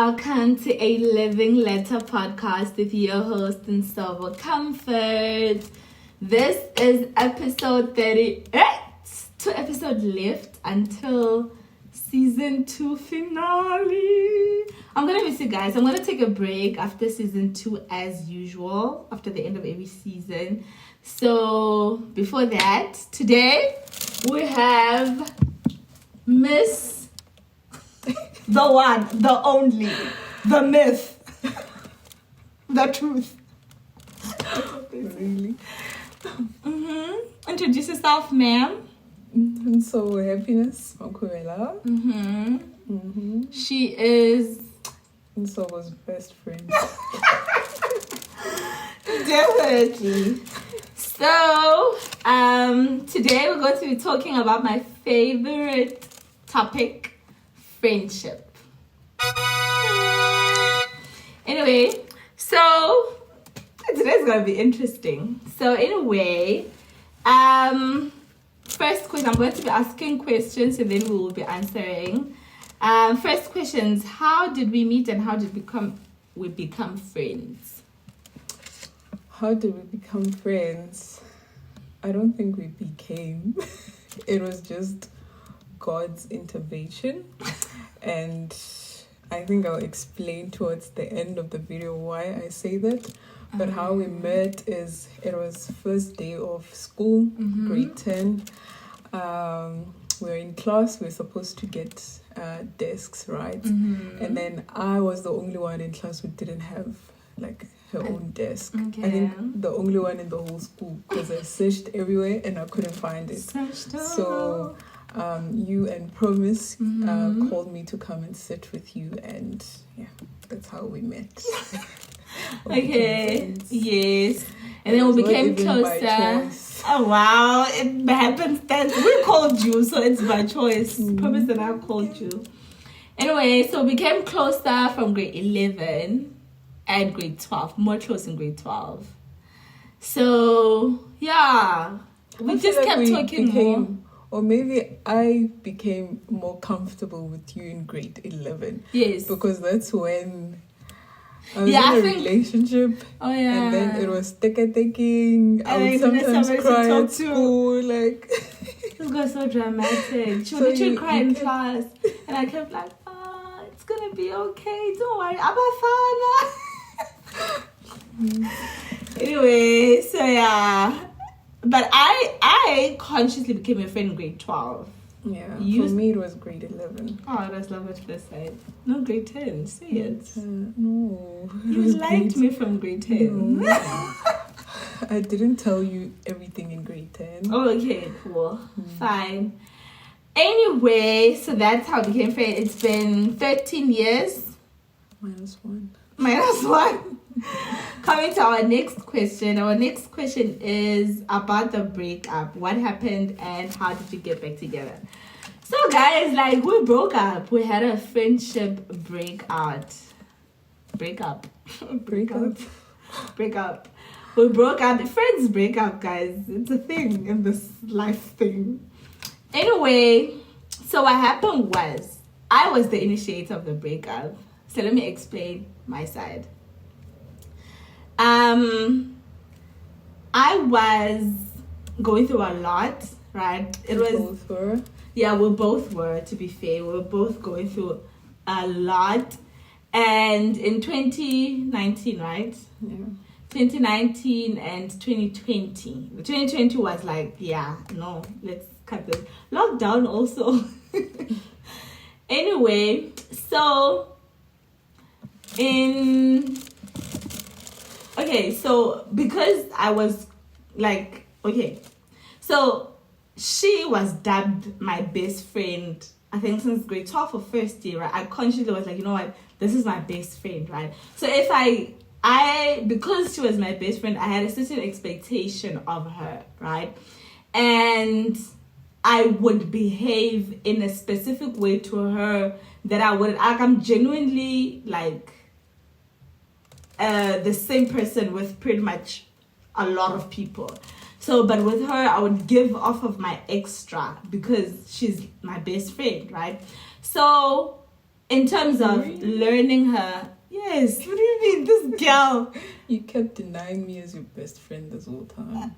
welcome to a Living Letter podcast with your host Nsovo Comfort. This is episode 38. 2 episodes left until season 2 finale. I'm gonna miss you guys. I'm gonna take a break after season 2 as usual, after the end of every season. So before that, today we have Miss the one, the only, the myth, the truth. Really? Introduce yourself, ma'am. So happiness, Makuela. She is Nsovo's best friend. definitely. So, today we're going to be talking about my favorite topic, friendship. Anyway, so today's gonna be interesting. So anyway, first question, I'm going to be asking questions and then we will be answering. First questions, how did we meet and how did we become friends? How did we become friends? I don't think we became. It was just God's intervention. And I think I'll explain towards the end of the video why I say that. But how we met is, it was first day of school, grade 10. We were in class, we were supposed to get desks, right? And then I was the only one in class who didn't have like her own desk. Okay. I think the only one in the whole school, because I searched everywhere and I couldn't find it. So you and Promise called me to come and sit with you, and yeah, that's how we met. Okay, yes. And then we became closer. Oh wow, it happens that we called you, so it's by choice. Promise and I called you. Anyway, so we became closer from grade 11 and grade 12, more close in grade 12. So yeah, we just kept talking more. Or maybe I became more comfortable with you in grade 11. Yes. Because that's when I was in a relationship. Oh, yeah. And then it was taking. I would sometimes cry at school. Like, this got so dramatic. She would literally cry in class. And I kept like, it's going to be okay. Don't worry. I'm a fan. Anyway, so yeah. But I consciously became a friend in grade 12. Yeah, for me it was grade 11. Oh, that's love at first sight. No, grade 10. Say it. No. You liked me from grade 10. No. I didn't tell you everything in grade 10. Oh, okay, cool. Fine. Anyway, so that's how we became friends. It's been 13 years. -1. -1. Coming to our next question. Our next question is about the breakup. What happened and how did we get back together? So guys, like, we broke up. We had a friendship breakup. We broke up. Friends break up, guys. It's a thing in this life thing. Anyway, so what happened was I was the initiator of the breakup. So let me explain my side. I was going through a lot, right? Both were? Yeah, we both were, to be fair. We were both going through a lot. And in 2019, right? Yeah. 2019 and 2020. 2020 was like, yeah, no, let's cut this. Lockdown also. Anyway, so so because I was like, so she was dubbed my best friend, I think since grade 12 or first year, right? I consciously was like, you know what, this is my best friend, right? So if I because she was my best friend, I had a certain expectation of her, right? And I would behave in a specific way to her that I'm genuinely like the same person with pretty much a lot of people. So, but with her, I would give off of my extra because she's my best friend, right? So in terms of Really? learning her. Yes, what do you mean, this girl? You kept denying me as your best friend this whole time.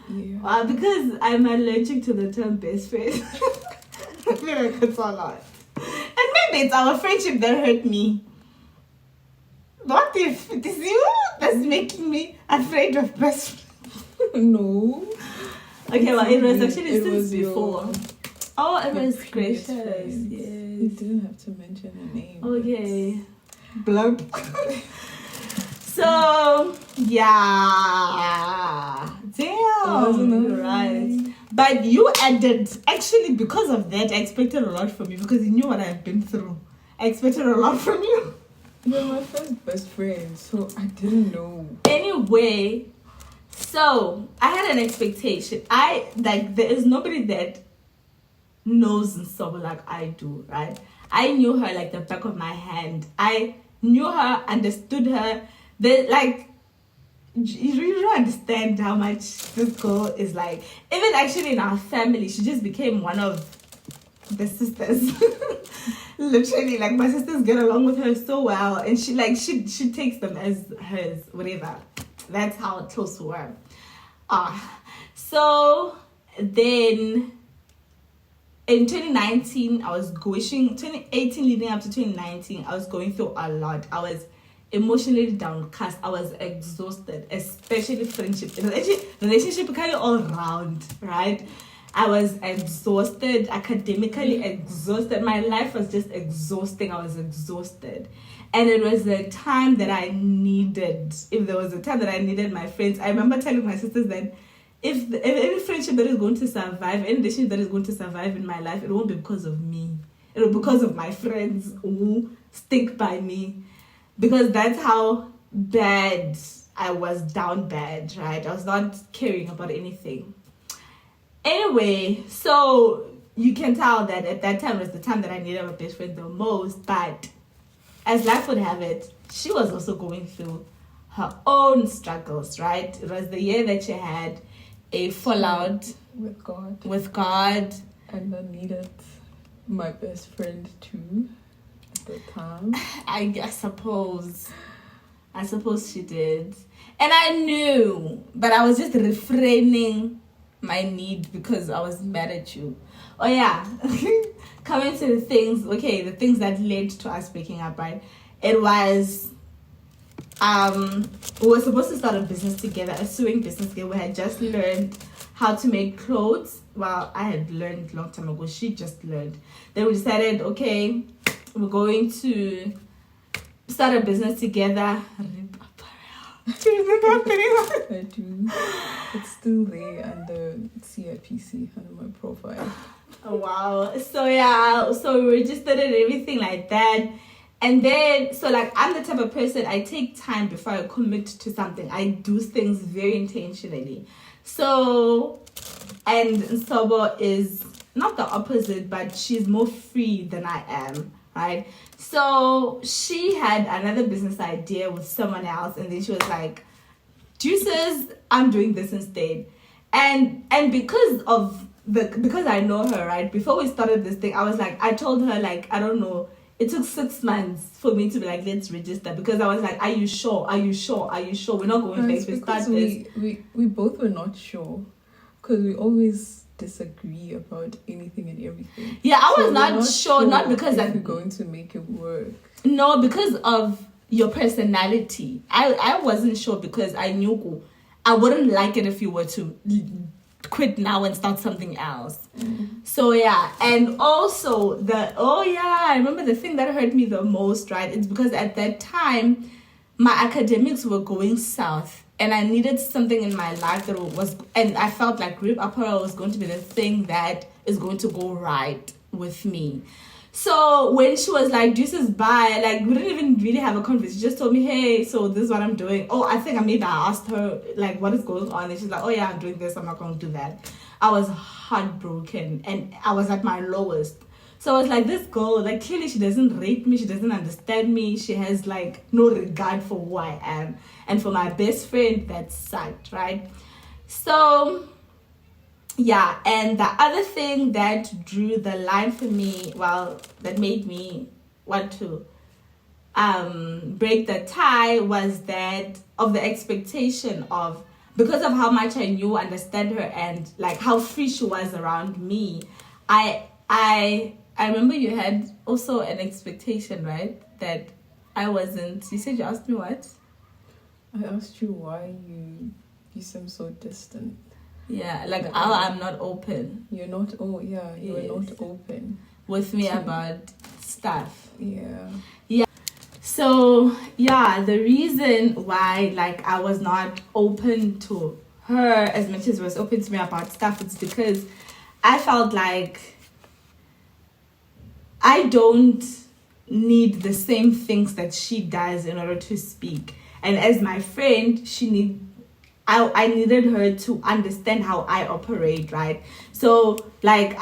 Yeah. Because I'm allergic to the term best friend. I feel like it's a lot. And maybe it's our friendship that hurt me. What if it is you that's making me afraid of best friend? No. Okay, well, it was actually It since was your- before. Oh, it your was previous gracious. friends. Yes. You didn't have to mention her name. Okay. Blurb. So, yeah. Wasn't Damn. it? You're right. But you added, actually, because of that, I expected a lot from you because you knew what I've been through. I expected a lot from you. You're my first best friend, so I didn't know. Anyway, so I had an expectation. There is nobody that knows Nsovo like I do, right? I knew her like the back of my hand. I knew her, understood her. You really don't understand how much this girl is like. Even actually in our family, she just became one of the sisters. Literally, like my sisters get along with her so well, and she takes them as hers, whatever. That's how close we were. So then in 2019, 2018 leading up to 2019, I was going through a lot. I was emotionally downcast. I was exhausted, especially friendship. Relationship kind of all round, right? I was exhausted, academically exhausted. My life was just exhausting. I was exhausted. And it was the time that I needed, if there was a time that I needed my friends, I remember telling my sisters that if any friendship that is going to survive, any relationship that is going to survive in my life, it won't be because of me. It will be because of my friends who stick by me. Because that's how bad I was down bad, right? I was not caring about anything. Anyway, so you can tell that at that time was the time that I needed my best friend the most. But as life would have it, she was also going through her own struggles, right? It was the year that she had a fallout With God. And I needed my best friend too at the time. I suppose she did. And I knew, but I was just refraining my need because I was mad at you. Oh yeah. Coming to the things that led to us breaking up, right? It was we were supposed to start a business together, a sewing business together. We had just learned how to make clothes. Well, I had learned a long time ago. She just learned. Then we decided, okay, we're going to start a business together. I do. It's still there under CIPC under my profile. Oh, wow. So yeah, so we registered it and everything like that. And then, so like, I'm the type of person, I take time before I commit to something. I do things very intentionally. So, and Nsovo is not the opposite, but she's more free than I am, right? So she had another business idea with someone else, and then she was like, "Juices, I'm doing this instead." And because I know her, right? Before we started this thing, I told her, like, I don't know. It took 6 months for me to be like, let's register, because I was like, are you sure? Are you sure? Are you sure? We're not going back to start this. We both were not sure because we always disagree about anything and everything. Yeah, I was So not we're sure, not because we're going to make it work. No, because of your personality. I wasn't sure because I knew I wouldn't like it if you were to quit now and start something else. So yeah, and also I remember the thing that hurt me the most, right? It's because at that time my academics were going south and I needed something in my life and I felt like Rip Apparel was going to be the thing that is going to go right with me. So when she was like, "Deuces, bye," like, we didn't even really have a conversation. She just told me, "Hey, so this is what I'm doing." Oh, I think I asked her, like, what is going on? And she's like, "Oh yeah, I'm doing this. I'm not going to do that." I was heartbroken and I was at my lowest. So I was like, this girl, like, clearly she doesn't rate me. She doesn't understand me. She has, like, no regard for who I am. And for my best friend, that sucked, right? So yeah, and the other thing that drew the line for me, well, that made me want to break the tie was that of the expectation of, because of how much I knew, understand her, and like how free she was around me. I remember you had also an expectation, right? That I wasn't. You said you asked me what? I asked you why you seem so distant. Yeah, like I'm not open. You're not. Oh yeah, you were not open with me about stuff. Yeah. Yeah. So yeah, the reason why like I was not open to her as much as she was open to me about stuff is because I felt like I don't need the same things that she does in order to speak. And as my friend, I needed her to understand how I operate, right? So like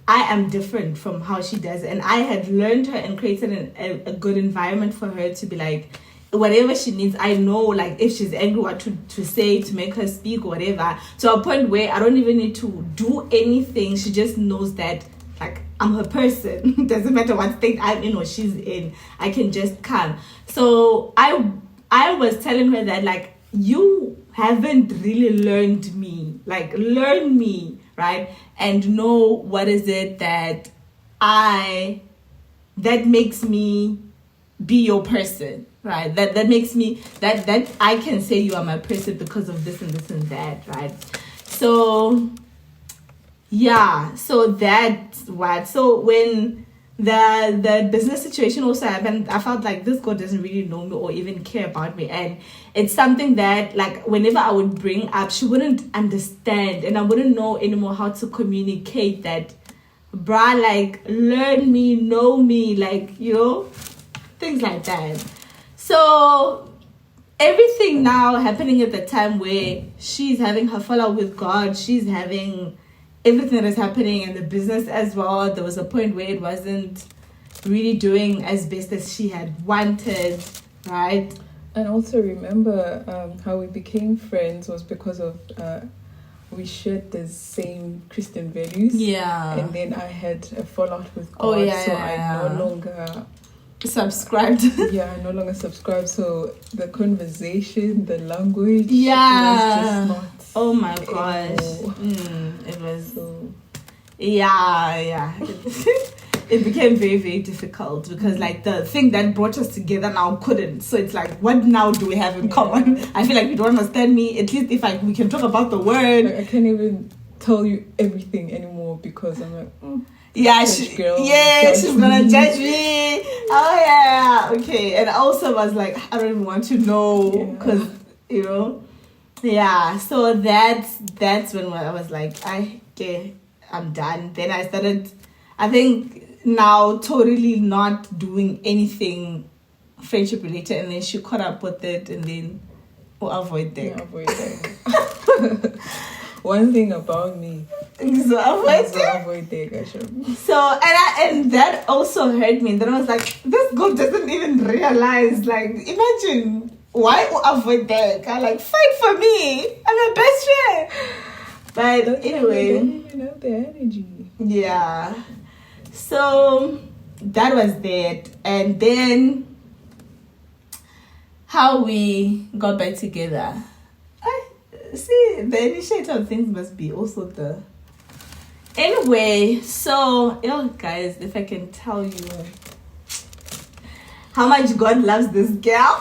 I am different from how she does, and I had learned her and created a good environment for her to be like, whatever she needs, I know, like if she's angry, what to say to make her speak, whatever, to a point where I don't even need to do anything. She just knows that like I'm her person. Doesn't matter what state I'm in or she's in, I can just come. So I was telling her that like, you haven't really learned me. Like, learn me, right? And know what is it that makes me be your person, right? That makes me, that I can say you are my person because of this and this and that, right? So yeah, so that's what. So when the business situation also happened, I felt like this girl doesn't really know me or even care about me, and it's something that like whenever I would bring up, she wouldn't understand, and I wouldn't know anymore how to communicate that, bruh, like learn me, know me, like, you know, things like that. So everything now happening at the time where she's having her fallout with God, she's having everything that is happening in the business as well. There was a point where it wasn't really doing as best as she had wanted, right? And also remember how we became friends was because of we shared the same Christian values. Yeah. And then I had a fallout with God, oh, yeah, so yeah. I no longer subscribed. Yeah, I no longer subscribe. So the conversation, the language, yeah, was just not. Oh my gosh. It was so. Yeah. It became very, very difficult because like the thing that brought us together now couldn't. So it's like, what now do we have in common? I feel like you don't understand me. At least if we can talk about the word. Like, I can't even tell you everything anymore because I'm like, yeah, she's gonna judge me. Oh yeah, okay. And also was like, I don't even want to know because you know. Yeah, so that's when I was like, I'm done. Then I started, I think now totally not doing anything friendship related, and then she caught up with it, and then avoid that. One thing about me. So avoid that. So and that also hurt me. And then I was like, this girl doesn't even realize. Like, imagine. Why avoid that? I like, fight for me. I'm your best friend. But anyway. I don't even have the energy. Yeah. So that was that. And then how we got back together. See, the initiator of things must be also the... Anyway, so, guys, if I can tell you how much God loves this girl.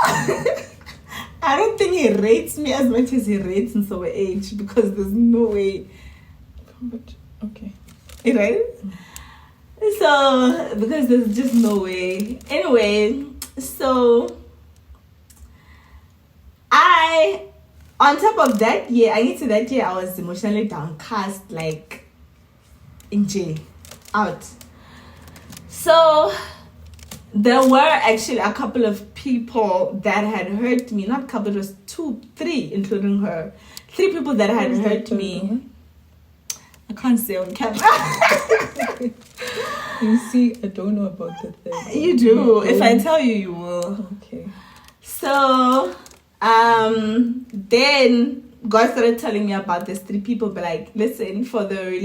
I don't think he rates me as much as he rates Nsovo H, because there's no way. Okay. Right? So, because there's just no way. Anyway, so on top of that year, I was emotionally downcast, like in jail, out. So there were actually a couple of people that had hurt me. Not a couple, it was 2, 3, including her. 3 people that had hurt me. I can't say on camera. You see, I don't know about the thing. You do. If I tell you, you will. Okay. So, then God started telling me about these 3 people, but like, listen, for the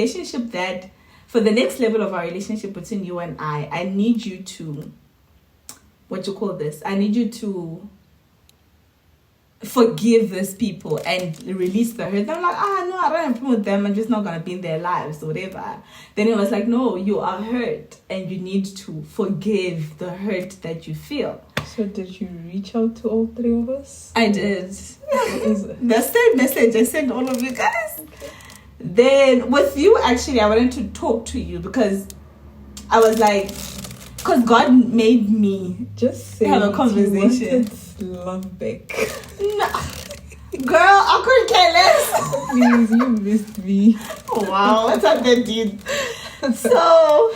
next level of our relationship between you and I need you to, I need you to forgive these people and release the hurt. I'm like, no, I don't have a problem with them. I'm just not gonna be in their lives or whatever. Then it was like, no, you are hurt and you need to forgive the hurt that you feel. So did you reach out to all 3 of us? I did. What was it? The same message I sent all of you guys. Okay. Then with you, actually, I wanted to talk to you because I was like, because God made me just say have a conversation. Love back. No. Girl, I couldn't care less. Please, you missed me. Wow, what's up there, dude? So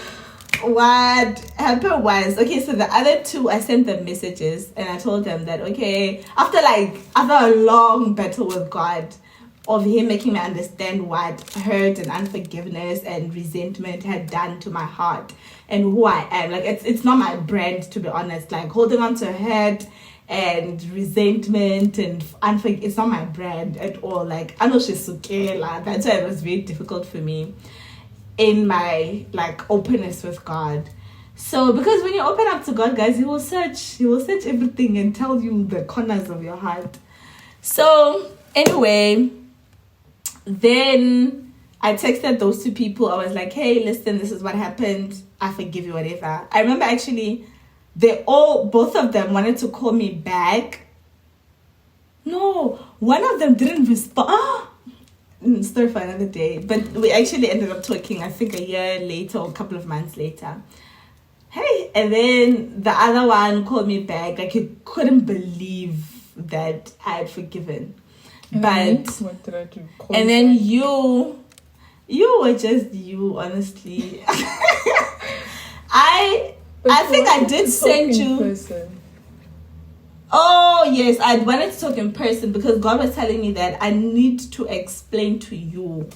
what happened was, okay, so the other 2, I sent them messages and I told them that, okay, after a long battle with God, of him making me understand what hurt and unforgiveness and resentment had done to my heart and who I am. Like, it's not my brand, to be honest. Like, holding on to hurt and resentment and it's not my brand at all. Like, I know she's okay. Like, that's why it was very difficult for me in my like openness with God. So because when you open up to God, guys, he will search everything and tell you the corners of your heart. So anyway, then I texted those 2 people. I was like, hey, listen, this is what happened. I forgive you, whatever. I remember actually both of them wanted to call me back. No, one of them didn't respond. Story for another day. But we actually ended up talking, I think, a year later or a couple of months later. Hey, and then the other one called me back. Like, he couldn't believe that I had forgiven. But what did I do? And then you were just you, honestly. I think I did send you. Person. Oh yes, I wanted to talk in person because God was telling me that I need to explain to you.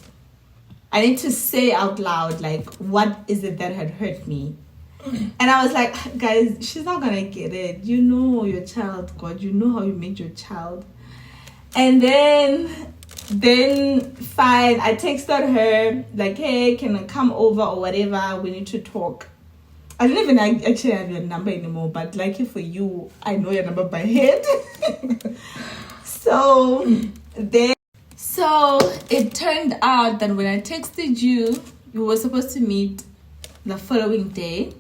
I need to say out loud, like, what is it that had hurt me? And I was like, guys, she's not gonna get it. You know your child, God. You know how you made your child. And then fine, I texted her like, hey, can I come over or whatever? We need to talk. I don't even actually have your number anymore, but lucky for you, I know your number by head. So it turned out that when I texted you, we were supposed to meet the following day.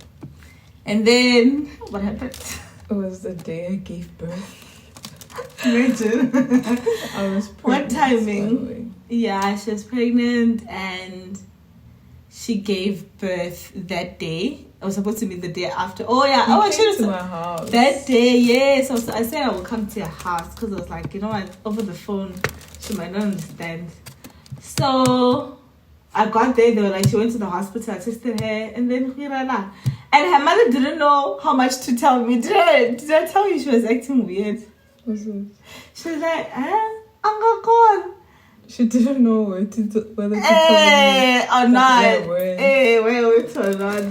And then what happened? It was the day I gave birth. Imagine. I was pregnant. What timing? Yeah, she was pregnant and she gave birth that day. I was supposed to meet the day after. Oh yeah. I came to my house that day. Yes. I said I would come to your house because I was like, you know what, over the phone she might not understand. So I got there. They were like, she went to the hospital. I texted her, and then and her mother didn't know how much to tell me. Did I tell you she was acting weird? What's it? She was like, I'm gonna call. She didn't know whether to tell me or not. Wait or not.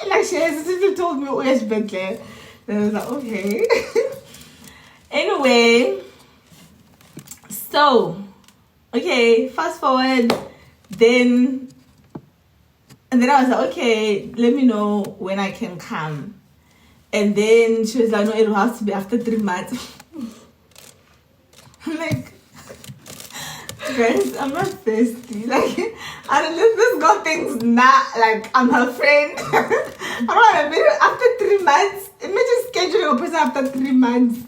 Like, she hesitated, told me, where's Bentley? And I was like, okay. Anyway, so, okay, fast forward, and then I was like, okay, let me know when I can come. And then she was like, no, it will have to be after 3 months. I'm like, guys, I'm not thirsty. Like, unless this girl thinks like I'm her friend. I don't want to be after 3 months. Imagine scheduling a person after 3 months.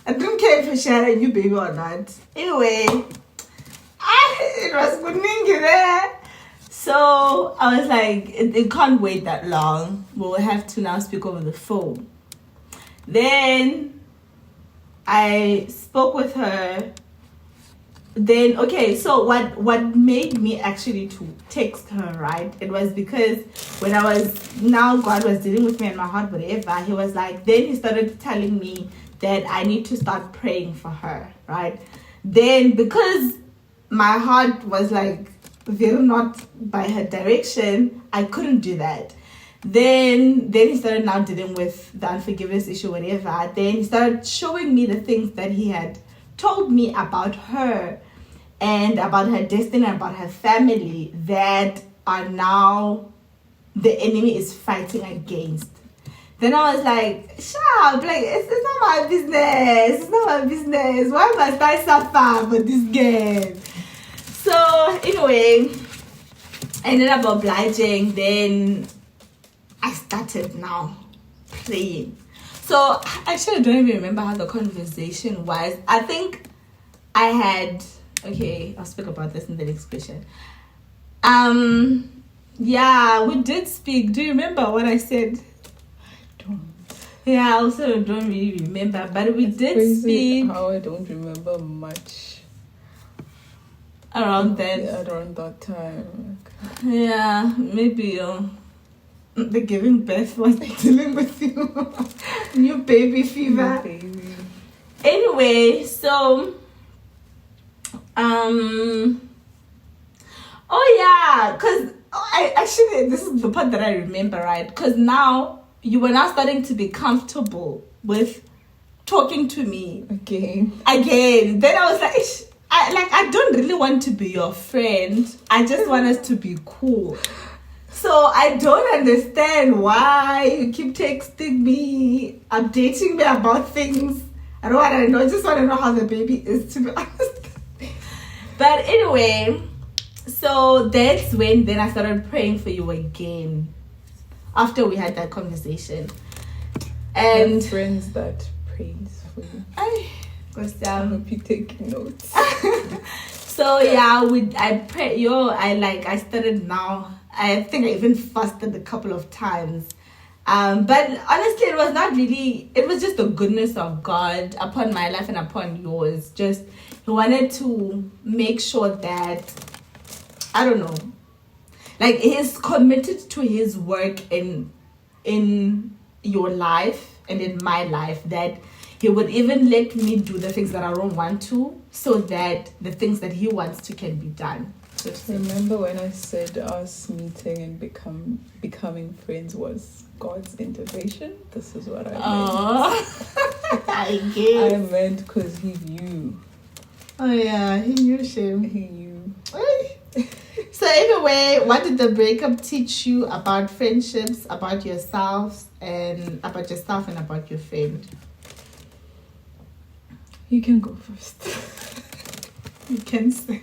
I don't care if I share a new baby or not. Anyway, it was good there. So I was like, it can't wait that long. We'll have to now speak over the phone. Then I spoke with her. Then, okay, so what made me actually to text her, right? It was because when God was dealing with me in my heart, whatever, he was like, then he started telling me that I need to start praying for her, right? Then because my heart was like very not by her direction, I couldn't do that. Then he started now dealing with the unforgiveness issue, whatever. Then he started showing me the things that he had told me about her and about her destiny, about her family that are now the enemy is fighting against. Then I was like, sharp, like, it's not my business. It's not my business. Why must I suffer for this girl? So, anyway, I ended up obliging. Then I started now praying. So, actually, I don't even remember how the conversation was. I think I had... Okay, I'll speak about this in the next question. Yeah, we did speak. Do you remember what I said? Yeah, I also don't really remember, but we did speak. How I don't remember much around that. Yeah, around that time. Yeah, maybe the giving birth was dealing with you. New baby fever. New baby. Anyway, so oh yeah, because I actually, this is the part that I remember, right? Because now you were now starting to be comfortable with talking to me again. Then I was like, I don't really want to be your friend. I just want us to be cool. So I don't understand why you keep texting me, updating me about things. I don't want to know. I just want to know how the baby is, to be honest. But anyway, so that's when then I started praying for you again. After we had that conversation. And friends that prays for you. I hope you take notes. So yeah, I started now. I think I even fasted a couple of times. But honestly, it was not really, it was just the goodness of God upon my life and upon yours. Just, he wanted to make sure that, I don't know, like, he's committed to his work in your life and in my life, that he would even let me do the things that I don't want to, so that the things that he wants to can be done. Remember when I said us meeting and becoming friends was God's intervention? This is what I meant. I guess. I meant because he knew. Oh yeah, he knew shame. He knew. So anyway, what did the breakup teach you about friendships, about yourself and about your friend? You can go first. You can start.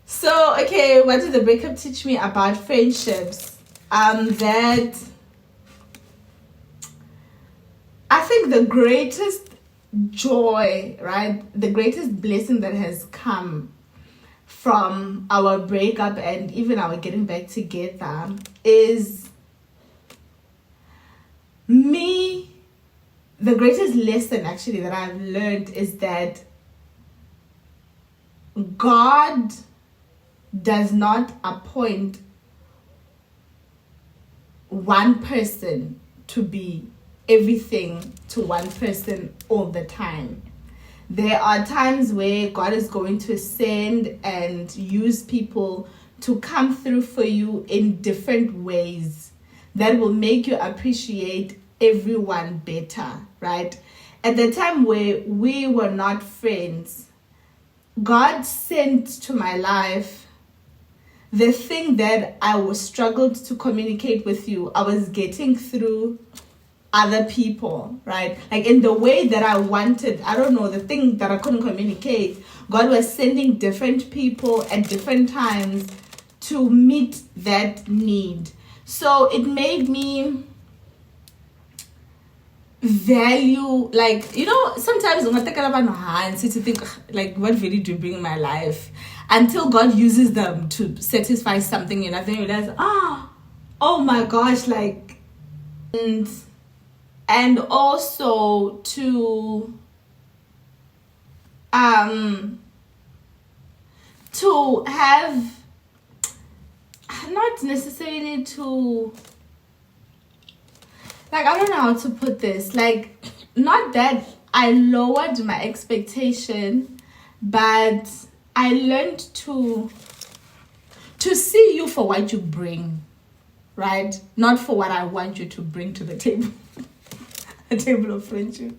So, okay, what did the breakup teach me about friendships? That I think the greatest joy, right? The greatest blessing that has come from our breakup and even our getting back together is me. The greatest lesson actually that I've learned is that God does not appoint one person to be everything to one person all the time. There are times where God is going to send and use people to come through for you in different ways that will make you appreciate everyone better, right? At the time where we were not friends, God sent to my life the thing that I was struggled to communicate with you. I was getting through other people, right? Like in the way that I wanted, I don't know, the thing that I couldn't communicate, God was sending different people at different times to meet that need. So it made me value, like, you know, sometimes when I think about my hands, to think like, what value do you bring in my life, until God uses them to satisfy something, and I think you realize, oh my gosh, like, and also to have, not necessarily to, like, I don't know how to put this, like, not that I lowered my expectation, but I learned to see you for what you bring, right? Not for what I want you to bring to the table. A table of friendship.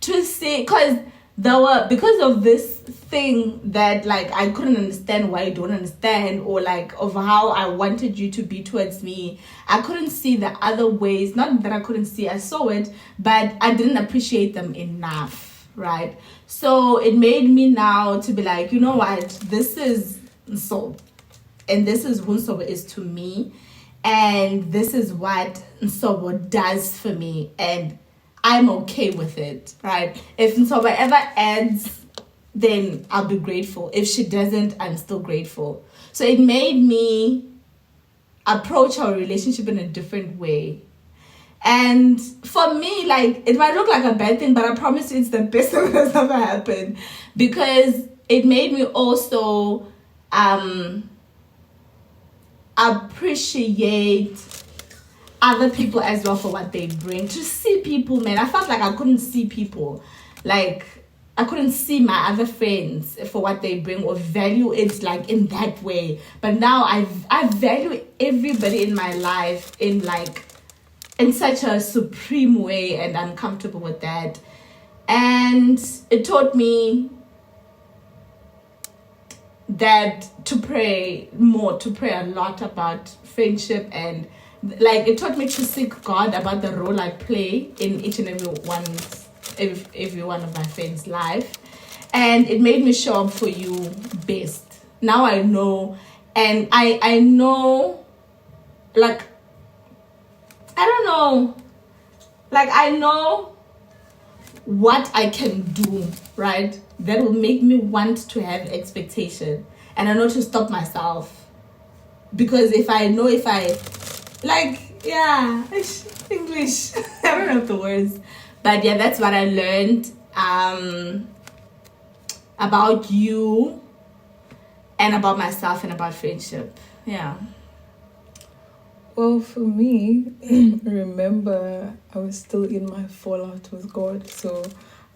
To see, because there were, because of this thing that like I couldn't understand why you don't understand, or like of how I wanted you to be towards me, I couldn't see the other ways. Not that I couldn't see, I saw it, but I didn't appreciate them enough, right? So it made me now to be like, you know what, this is Nsovo, and this is who Nsovo is to me, and this is what Nsovo does for me, and I'm okay with it, right? If Nsovo ever adds, then I'll be grateful. If she doesn't, I'm still grateful. So it made me approach our relationship in a different way. And for me, like, it might look like a bad thing, but I promise you it's the best thing that's ever happened, because it made me also appreciate other people as well for what they bring. To see people, man, I felt like I couldn't see people. Like, I couldn't see my other friends for what they bring or value it like in that way. But now I value everybody in my life in such a supreme way, and I'm comfortable with that. And it taught me that to pray a lot about friendship, and like it taught me to seek God about the role I play in each and every one of my friends' life. And it made me show up for you best. Now I know, and I know, like, I don't know, like I know what I can do, right? That will make me want to have expectation. And I know to stop myself. Because if I English, I don't know the words. But yeah, that's what I learned about you and about myself and about friendship. Yeah. Well, for me, remember, I was still in my fallout with God, so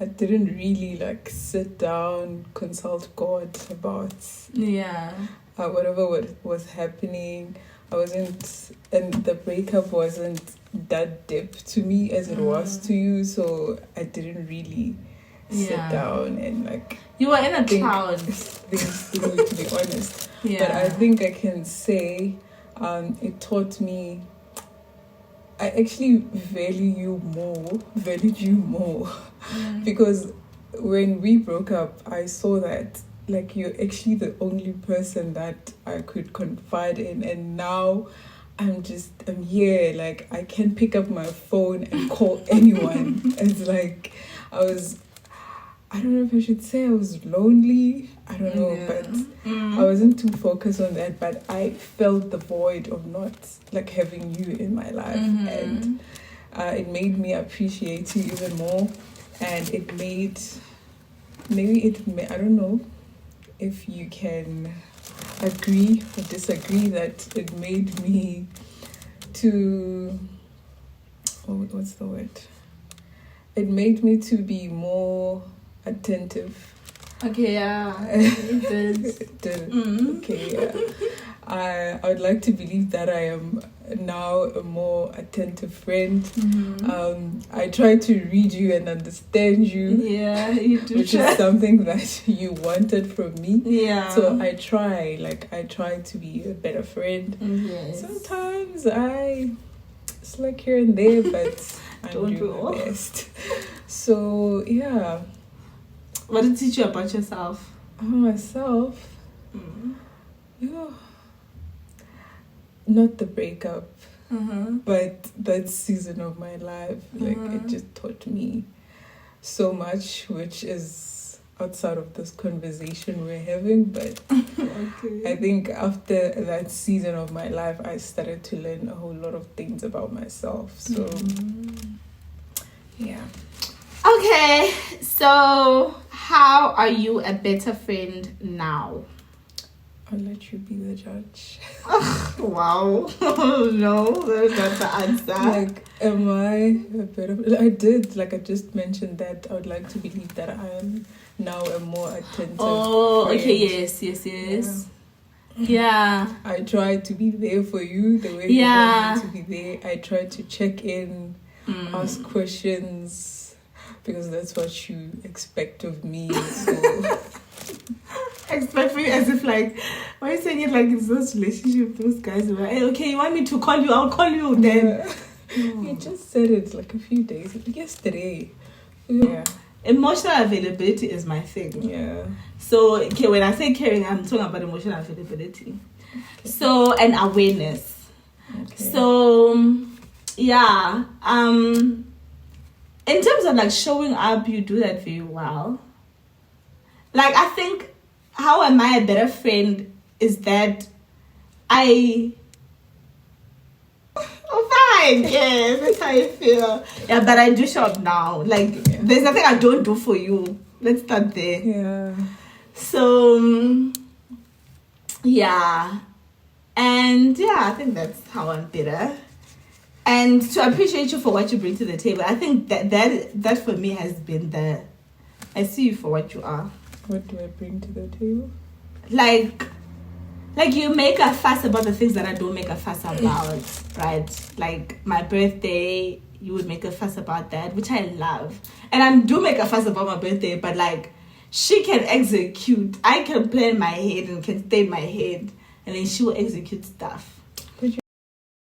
I didn't really like sit down, consult God about whatever was happening. I wasn't, and the breakup wasn't that deep to me as it was to you, so I didn't really sit down and like. You were in a cloud. Things through, to be honest. Yeah. But I think I can say. It taught me I actually valued you more because when we broke up, I saw that like you're actually the only person that I could confide in, and now I'm here, like I can pick up my phone and call anyone. It's like I don't know if I should say I was lonely. I don't know, but I wasn't too focused on that. But I felt the void of not like having you in my life, and it made me appreciate you even more. And it made I don't know if you can agree or disagree that it made me to what's the word? It made me to be more attentive. Okay, yeah. It did. Okay, yeah. I would like to believe that I am now a more attentive friend. I try to read you and understand you. Yeah, you do. Which is something that you wanted from me. Yeah. So I try to be a better friend. Yes. Sometimes I slack here and there, but I'm doing my best. So yeah. What did it teach you about yourself? Myself? Yeah. Not the breakup, but that season of my life. Like, it just taught me so much, which is outside of this conversation we're having. But I think after that season of my life, I started to learn a whole lot of things about myself. So, yeah. Okay, so how are you a better friend now? I'll let you be the judge. Wow. No, that's not the answer. Like, am I a better... I just mentioned that I would like to believe that I am now a more attentive friend. Okay, yes. Yeah. I try to be there for you the way you want me to be there. I try to check in, ask questions, because that's what you expect of me. So Expect me as if like, why are you saying it like it's those relationship, those guys who are, hey, okay, you want me to call you, I'll call you then. You just said it like a few days yesterday. Yeah. Emotional availability is my thing. Yeah. So, okay, when I say caring, I'm talking about emotional availability. Okay. So, and awareness. Okay. So, yeah. In terms of like showing up, you do that very well. Like, I think, how am I a better friend is that oh, fine, yeah, that's how I feel. Yeah, but I do show up now. Like, there's nothing I don't do for you. Let's start there. Yeah. So, yeah. And yeah, I think that's how I'm better. And to appreciate you for what you bring to the table. I think that for me has been I see you for what you are. What do I bring to the table? Like you make a fuss about the things that I don't make a fuss about, right? Like my birthday, you would make a fuss about that, which I love. And I do make a fuss about my birthday, but like she can execute. I can play in my head and can stay in my head, and then she will execute stuff.